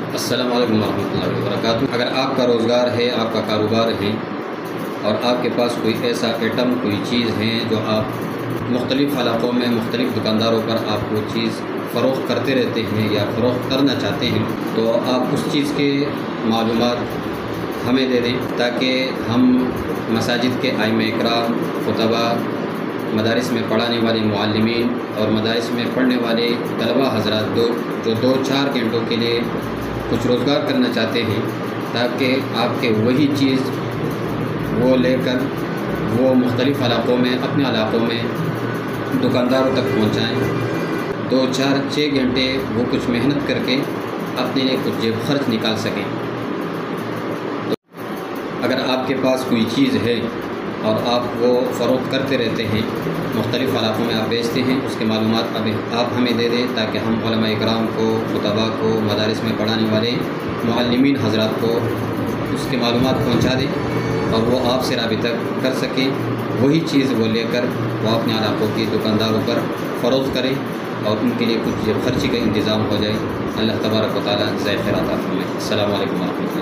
السلام علیکم ورحمۃ اللہ وبرکاتہ۔ اگر آپ کا روزگار ہے، آپ کا کاروبار ہے اور آپ کے پاس کوئی ایسا آئٹم، کوئی چیز ہے جو آپ مختلف علاقوں میں مختلف دکانداروں پر آپ وہ چیز فروخت کرتے رہتے ہیں یا فروخت کرنا چاہتے ہیں، تو آپ اس چیز کے معلومات ہمیں دے دیں تاکہ ہم مساجد کے ائمہ اکرام، خطبہ، مدارس میں پڑھانے والے معلمین اور مدارس میں پڑھنے والے طلبہ حضرات جو 2-4 گھنٹوں کے لیے کچھ روزگار کرنا چاہتے ہیں، تاکہ آپ کے وہی چیز وہ لے کر وہ مختلف علاقوں میں، اپنے علاقوں میں دکانداروں تک پہنچائیں، 2-4-6 گھنٹے وہ کچھ محنت کر کے اپنے لیے کچھ جیب خرچ نکال سکیں۔ اگر آپ کے پاس کوئی چیز ہے اور آپ وہ فروخت کرتے رہتے ہیں، مختلف علاقوں میں آپ بیچتے ہیں، اس کے معلومات آپ ہمیں دے دیں تاکہ ہم علماء اکرام کو، خطبہ کو، مدارس میں پڑھانے والے معلمین حضرات کو اس کے معلومات پہنچا دیں اور وہ آپ سے رابطہ کر سکیں، وہی چیز وہ لے کر وہ اپنے علاقوں کی دکانداروں پر فروخت کریں اور ان کے لیے کچھ خرچی کا انتظام ہو جائے۔ اللہ تبارک و تعالیٰ ذائقہ عطا فرمائے۔ السلام علیکم ورحمۃ اللہ۔